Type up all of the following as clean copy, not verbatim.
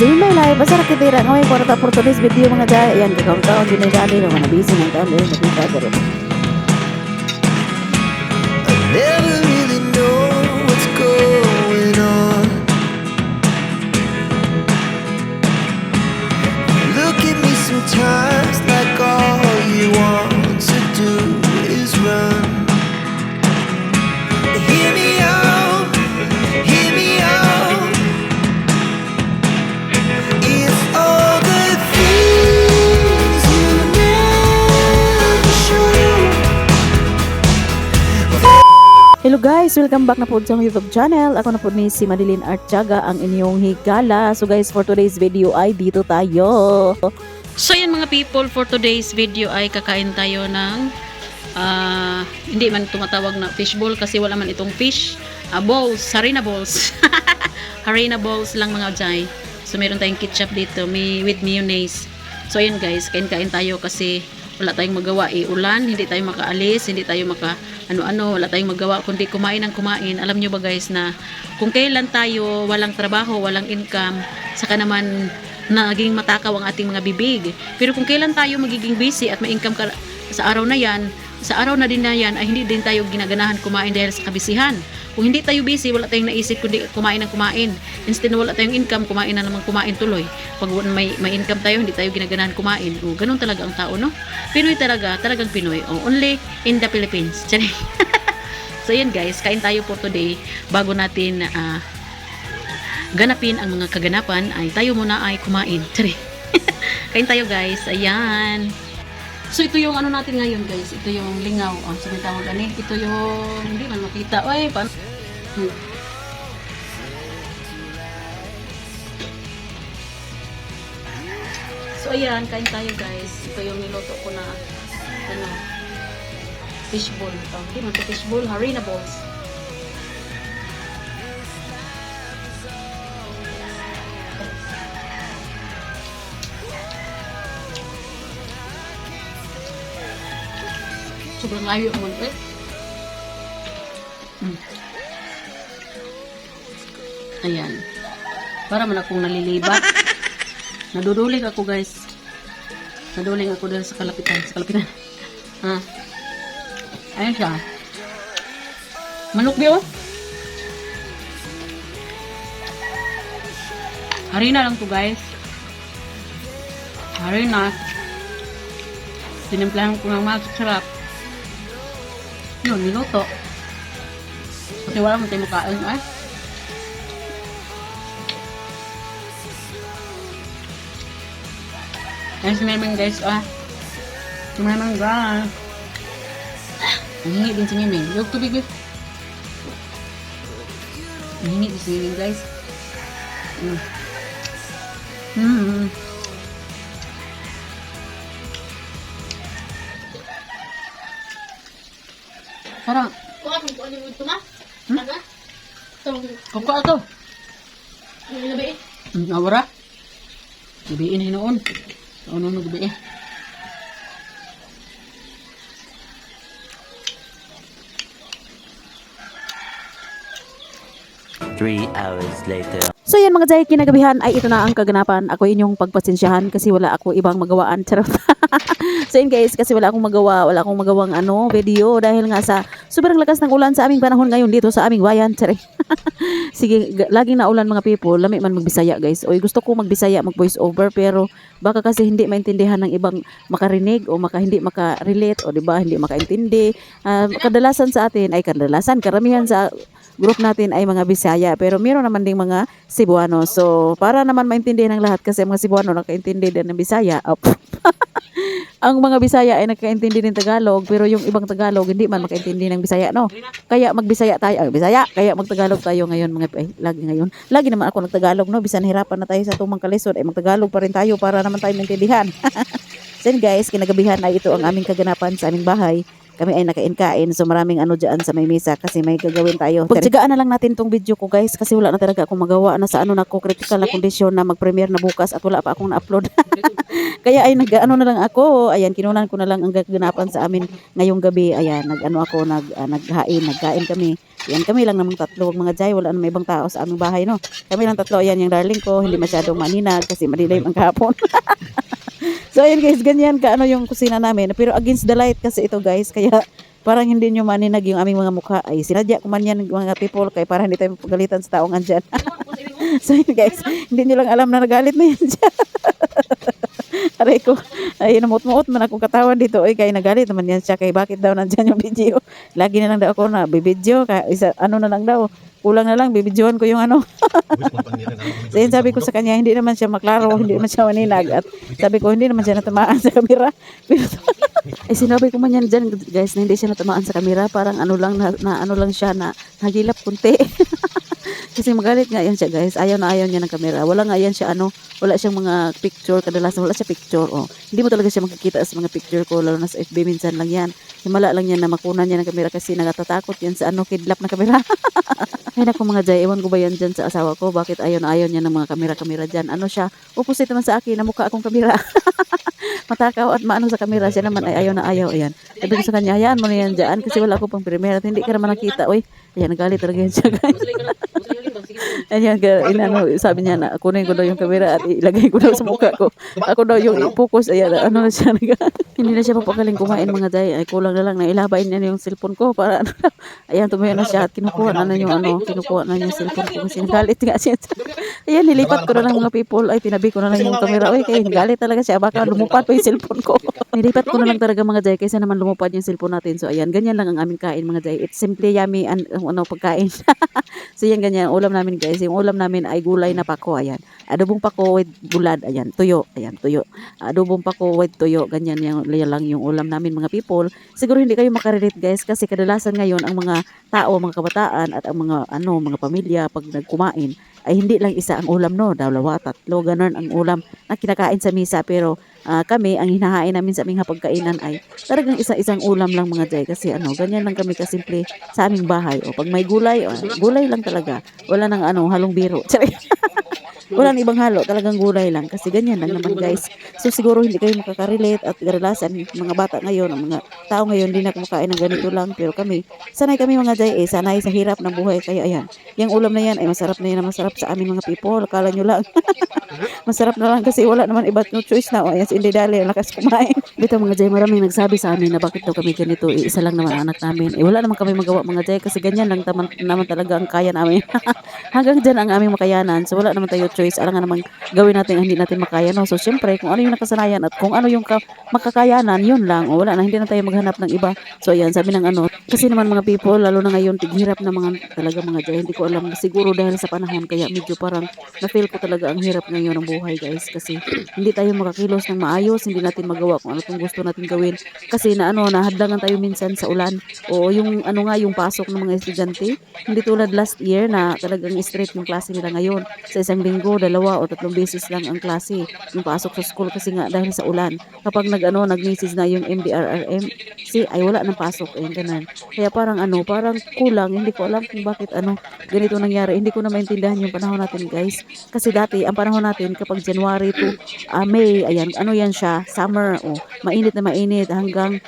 Zimay live basta ra kitira nga may kwarta for today's video mga jay. Ayan kakaon-kaon ginay-gali mga busy ng tao eh nakita pero. Never really know what's going on. Look at me sometimes like all you want to do is run. Hear me out, hear me out. It's all the things you never show. Hello guys, welcome back na po sa YouTube channel. Ako na po ni si Madeline Artiaga, ang inyong higala. So guys, for today's video ay dito tayo. So yan mga people, for today's video ay kakain tayo ng hindi man tumatawag na fishball kasi wala man itong fish. Balls, harina balls. Harina balls lang mga jay. So meron tayong ketchup dito, with mayonnaise. So ayan guys, kain-kain tayo kasi wala tayong magawa ulan, hindi tayo makaalis, hindi tayo ano-ano, wala tayong magawa kundi kumain ng kumain. Alam nyo ba guys na kung kailan tayo walang trabaho, walang income, saka naman naging matakaw ang ating mga bibig. Pero kung kailan tayo magiging busy at may income ka sa araw na yan, sa araw na din na yan ay hindi din tayo ginaganahan kumain dahil sa kabisihan. Kung hindi tayo busy, wala tayong naisip kundi kumain ng kumain. Instead na wala tayong income, kumain na naman kumain tuloy. Pag may income tayo, hindi tayo ginaganahan kumain. Ganun talaga ang tao, no? Pinoy talaga, talagang Pinoy. Only in the Philippines. So yan guys, kain tayo for today. Bago natin ganapin ang mga kaganapan, ay tayo muna ay kumain. Kain tayo guys, ayan. So ito yung ano natin ngayon guys, ito yung lingaw. Sabi tawag ani, ito yung hindi man makita. Oy, So ayan, kain tayo guys. Ito yung niluto ko na ano, fishball. Hindi man ito fishball, harina balls. Sobrang layo mo eh. Ayan. Para man akong nalilibat. Naduduling ako guys. Naduduling ako dahil sa kalapitan. Ayan siya. Manok biyo. Harina lang to guys. Harina. Tinimplahan ko ng masarap. Yun, niluto. Kasi wala mo tayo makain, eh. Ayan si Memeng guys, Si Memeng guys. Nangingi din si Memeng. Yung tubig guys. Nangingi din si Memeng guys. Parang Kuha kung ano yung ito ma? Taga? kuko ato. Ano yung labi? Nawara. Gabiin hinoon. Ano gabi eh. Three hours later. So yan mga jay, kinagabihan ay ito na ang kaganapan. Ako inyong pagpasensyahan kasi wala ako ibang magawaan. Charot. So yun guys, kasi wala akong magawang video dahil nga sa sobrang lakas ng ulan sa aming panahon ngayon dito sa aming bayan. Sige, laging na ulan mga people, lami man magbisaya guys. Oy, gusto ko magbisaya, mag voice over pero baka kasi hindi maintindihan ng ibang makarinig o hindi makarelate o di ba hindi makaintindi. Kadalasan sa atin ay karamihan sa group natin ay mga Bisaya pero meron naman ding mga Cebuano. So para naman maintindihan ng lahat kasi mga Cebuano nakaintindi din ng Bisaya. Ang mga Bisaya ay nakaintindi din Tagalog pero yung ibang Tagalog hindi man makaintindi ng Bisaya, no? Kaya magbisaya tayo, Bisaya, kaya magtagalog tayo ngayon lagi naman ako nagtagalog, no? Bisan hirapan na tayo sa tumang kalisod ay magtagalog pa rin tayo para naman tayo maintindihan. So guys, kinagabihan ay ito ang aming kaganapan sa aming bahay. kami ay nakain-kain. So maraming ano dyan sa may mesa kasi may gagawin tayo. Pagtsagaan na lang natin tong video ko guys kasi wala na talaga akong magawa na sa ano na ko critical na kondisyon na mag-premiere na bukas at wala pa akong na-upload. Kaya ay nag-ano na lang ako. Ayan, kinunan ko na lang ang gaganapan sa amin ngayong gabi. Ayan, nag-ano ako, nagkain kami. Yan kami lang namang tatlo mga jay, wala na may ibang tao sa aming bahay no. Kami lang tatlo, ayan yung darling ko, hindi masyadong maninag kasi madilim ang kahapon. So ayan guys, ganyan ka ano yung kusina namin. Pero against the light kasi ito guys, kaya parang hindi nyo maninag yung aming mga mukha. Ay sinadya ko man yan mga people kaya para hindi tayo mapagalitan sa taong andyan. So yun guys, hindi nyo lang alam na nagalit na yan dyan. Aray ko, ay namut-muot man akong katawan dito. Ay kaya nagalit naman yan siya. Kaya bakit daw nandyan yung video? Lagi na lang daw ako na bibidyo. Kaya isa, ano na lang daw. Kulang na lang, bibidyohan ko yung ano. So yun sabi ko sa kanya, hindi naman siya maklaro, hindi naman siya maninag. At sabi ko, hindi naman siya natamaan sa kamera. Pero ay sinabi ko man yan dyan guys na hindi siya natamaan sa kamera. Parang ano lang, na ano lang siya na nagilap kunti. Kasi magalit nga yan siya guys. Ayaw na ayaw niya ng kamera. Wala nga yan siya ano. Wala siyang mga picture. Kadalasan wala siya picture. Oh. Hindi mo talaga siya makikita sa mga picture ko. Lalo na sa FB minsan lang yan. Himala lang yan na makunan niya ng kamera kasi nagatatakot yan sa ano kidlap na kamera. Ay naku mga jay. Ewan ko ba yan dyan sa asawa ko. Bakit ayaw na ayaw niya ng mga kamera-kamera dyan. Ano siya. Opposite naman sa akin na mukha akong kamera. Matakaw at maano sa kamera. Siya naman ay ayaw na ayaw. Ayan. Sabi ko sa kanya, hayaan mo na yan dyan kasi wala ko pang premiere at hindi ka naman nakita. Uy, ayan, nagalit talaga yan siya guys. Ayan, inano, sabi niya na kunin ko daw yung camera at ilagay ko daw sa mukha ko. Ako daw yung i-focus. Ayan, ano na siya. Hindi na siya papagaling kumain mga day. Ay, kulang na lang na ilabain niya yung cellphone ko para ano. Ayan, tumayo na siya at kinukuha na yung ano, kinukuha na yung cellphone ko kasi nagalit nga siya. Ayan, nilipat ko na lang mga people. Ay, tinabi ko na lang yung camera. Ay, kaya nagalit talaga siya. Baka lumupad pa yung cellphone ko. Nilipat ko na lang talaga mga day kaysa naman lumupad yung cellphone natin. So, ayan, ganyan lang ang aming kain mga day. It's simply yummy and ano, pagkain. So, yan ganyan. Ulam namin guys. Yung ulam namin ay gulay na pako. Ayan. Adobong pako with bulad. Ayan. Tuyo. Ayan. Tuyo. Adobong pako with tuyo. Ganyan yan lang yung ulam namin mga people. Siguro hindi kayo makarelate guys. Kasi kadalasan ngayon ang mga tao, mga kabataan at ang mga ano, mga pamilya pag nagkumain ay hindi lang isa ang ulam no. Dalawa, tatlo. Ganon ang ulam na kinakain sa misa. Pero kami, ang hinahain namin sa aming hapagkainan ay talagang isa-isang ulam lang mga jay. Kasi ano, ganyan lang kami kasimple sa aming bahay. O pag may gulay, gulay lang talaga. Wala nang ano, halong biro. Wala nang ibang halo, talagang gulay lang. Kasi ganyan lang naman guys. So siguro hindi kayo makakarelate at karelasan. Mga bata ngayon, ang mga tao ngayon, hindi na kumakain ng ganito lang. Pero kami, sanay kami mga jay sanay sa hirap ng buhay. Kaya ayan, yung ulam na yan ay masarap na yan, masarap sa aming mga people. Akala nyo lang. Masarap na lang kasi wala naman iba't no choice na. O ayan, si Inday Dali, lakas kumain. Dito mga jay, maraming nagsabi sa amin na bakit daw kami ganito. Isa lang naman anak namin. Wala naman kami magawa mga jay kasi ganyan lang naman talaga ang kaya namin. Hanggang dyan ang aming makayanan. So wala naman tayo choice. Alam nga naman gawin natin ang hindi natin makaya. No? So syempre, kung ano yung nakasanayan at kung ano yung makakayanan, yun lang. O wala na, hindi na tayo maghanap ng iba. So ayan, sabi ng ano. Kasi naman mga people, lalo na ngayon, tighirap na talaga mga jay. Hindi ko alam. Siguro dahil sa panahon, kaya medyo parang na-feel ko talaga ang hirap ngayon ng buhay guys. Kasi hindi tayo makakilos ng maayos. Hindi natin magawa kung ano itong gusto natin gawin. Kasi na ano, nahadlangan tayo minsan sa ulan. O yung ano nga, yung pasok ng mga estudyante. Hindi tulad last year na talagang straight yung klase nila ngayon. Sa isang linggo, 2 o 3 beses lang ang klase. Yung pasok sa school kasi nga dahil sa ulan. Kapag nag-message na yung MDRRM, ay wala nang pasok. Ayun, ganun. Kaya parang ano, parang kulang. Hindi ko alam kung bakit ano, ganito nangyari. Hindi ko na maintindihan yung panahon natin guys. Kasi dati, ang panahon natin kapag January to May, ayan, ano yan siya, summer, mainit na mainit hanggang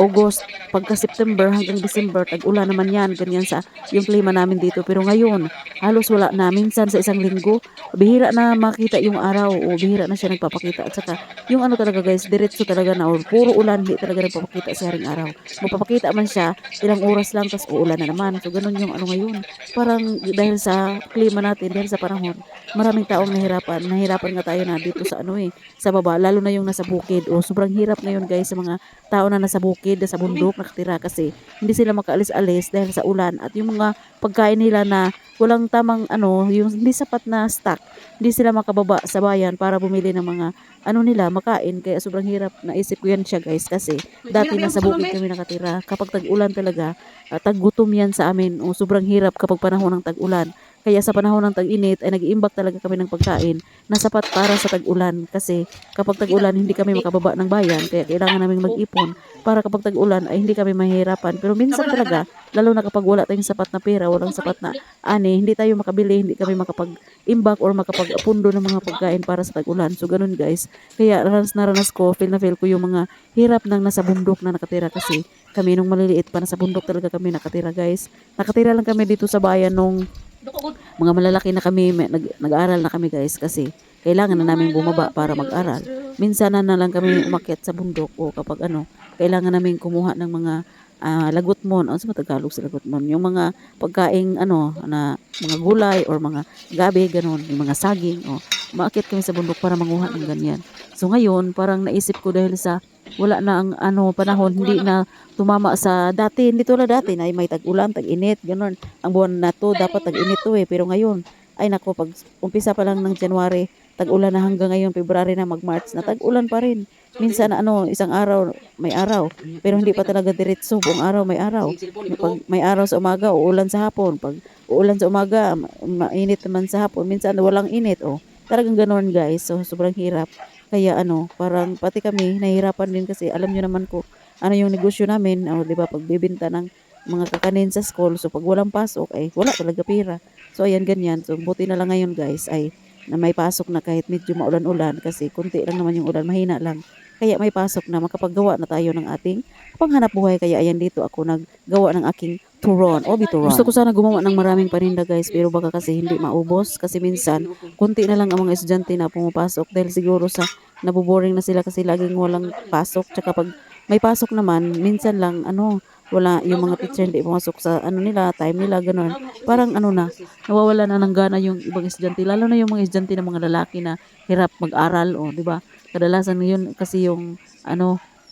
August, pagka September hanggang December, tag-ulan naman yan, ganyan sa yung klima namin dito. Pero ngayon, halos wala na, minsan sa isang linggo, bihira na makita yung araw, o bihira na siya nagpapakita. At saka, yung ano talaga guys, diretso talaga na, or puro ulan, hindi talaga nagpapakita sa haring araw. Mapapakita man siya, ilang oras lang, tas uulan na naman. So, ganun yung ano ngayon. Parang dahil sa klima natin, dahil sa panahon, maraming taong nahirapan nga tayo na dito sa ano sa baba, lalo na yung nasa bukid. O sobrang hirap ngayon guys sa mga tao na nasa bukid, sa bundok nakatira kasi hindi sila makaalis-alis dahil sa ulan at yung mga pagkain nila na walang tamang ano, yung hindi sapat na stock, hindi sila makababa sa bayan para bumili ng mga ano nila makain. Kaya sobrang hirap, naisip ko yan siya guys kasi dati nasa bukid kami nakatira. Kapag tag-ulan talaga, tag-gutom yan sa amin. O sobrang hirap kapag panahon ng tag-ulan. Kaya sa panahon ng tag-init ay nag-iimbak talaga kami ng pagkain na sapat para sa tag-ulan. Kasi kapag tag-ulan hindi kami makababa ng bayan, kaya kailangan naming mag-ipon para kapag tag-ulan ay hindi kami mahihirapan. Pero minsan talaga, lalo na kapag wala tayong sapat na pera, walang sapat na ani, hindi tayo makabili, hindi kami makapag-imbak or makapag-apundo ng mga pagkain para sa tag-ulan. So ganun guys. Kaya ranas na ranas ko, feel na feel ko yung mga hirap ng nasa bundok na nakatira kasi kami nung maliliit pa nasa bundok talaga kami nakatira guys. Nakatira lang kami dito sa bayan nung mga malalaki na kami, nag-aaral na kami guys kasi kailangan na namin bumaba para mag-aral. Minsan na lang kami umakyat sa bundok o kapag kailangan namin kumuha ng mga lagutmon. Ano sa Tagalog sa lagutmon? Yung mga pagkaing na mga gulay or mga gabi, ganun, yung mga saging. Maakyat kami sa bundok para manguha ng ganyan. So ngayon, parang naisip ko dahil sa wala na ang panahon, hindi na tumama sa dati, hindi tulad dati na may tag-ulan, tag-init, ganun. Ang buwan na to, dapat tag-init to pero ngayon, ay nako, pag umpisa pa lang ng January, tag-ulan na hanggang ngayon, February na mag-March na tag-ulan pa rin. Minsan isang araw, may araw, pero hindi pa talaga diretso, buong araw may araw. Pag may araw sa umaga, uulan sa hapon. Pag uulan sa umaga, mainit naman sa hapon. Minsan walang init, Talagang ganoon guys, so sobrang hirap. Kaya parang pati kami nahihirapan din kasi alam nyo naman ko yung negosyo namin, 'di ba, pagbebenta ng mga kakanin sa school. So pag walang pasok ay wala talaga pera. So ayan ganyan. So buti na lang ngayon guys ay na may pasok na kahit medyo maulan-ulan kasi kunti lang naman yung ulan, mahina lang. Kaya may pasok na makapaggawa na tayo ng ating panghanap buhay. Kaya ayan dito ako naggawa ng aking turon o bituron. Gusto ko sana gumawa ng maraming paninda guys pero baka kasi hindi maubos kasi minsan kunti na lang ang mga estudyante na pumapasok dahil siguro sa naboboring na sila kasi laging walang pasok. Tsaka pag may pasok naman minsan lang wala yung mga teacher hindi pumasok sa nila, time nila, gano'n. Parang nawawala na ng gana yung ibang estudyante, lalo na yung mga estudyante ng mga lalaki na hirap mag-aral, di ba? Kadalasan yun kasi yung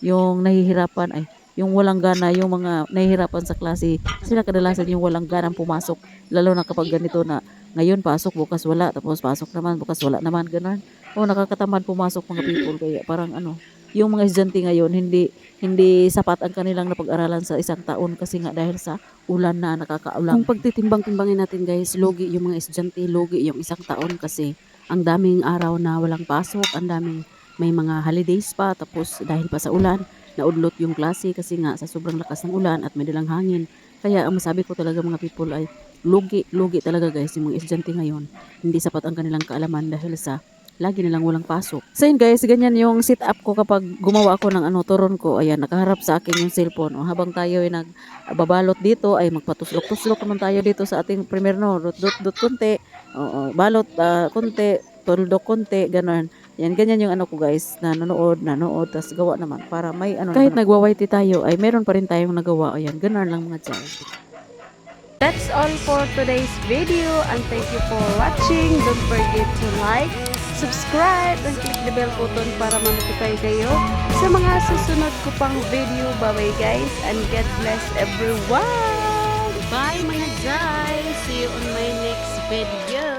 yung nahihirapan ay yung walang gana, yung mga nahihirapan sa klase, sila kadalasan yung walang ganang pumasok, lalo na kapag ganito na ngayon pasok, bukas wala, tapos pasok naman, bukas wala naman, gano'n. Nakakatamad pumasok mga people, kaya parang yung mga estudyante ngayon hindi sapat ang kanilang napag-aralan sa isang taon kasi nga dahil sa ulan na nakakaulan. Kung pagtitimbang-timbangin natin guys, lugi yung mga estudyante, lugi yung isang taon kasi ang daming araw na walang pasok, ang daming may mga holidays pa, tapos dahil pa sa ulan, naudlot yung klase kasi nga sa sobrang lakas ng ulan at may dalang hangin. Kaya ang masabi ko talaga mga people ay lugi talaga guys yung mga estudyante ngayon. Hindi sapat ang kanilang kaalaman dahil sa lagi nilang walang pasok. So yun guys, ganyan yung setup ko kapag gumawa ako ng turon ko. Ayan, nakaharap sa akin yung cellphone. Habang tayo ay nagbabalot dito, ay magpatuslok-tuslok naman tayo dito sa ating primer dot konti. Balot konti, tuldok konti, ganun. Yan, ganyan yung ko guys, nanonood, tas gawa naman para may kahit nagwa-whitey tayo, ay meron pa rin tayong nagawa. Ayan, ganun lang mga child. That's all for today's video and thank you for watching. Don't forget to like, subscribe, and click the bell button para ma-notify kayo sa mga susunod ko pang video. Bye-bye guys and God bless everyone! Bye mga guys! See you on my next video!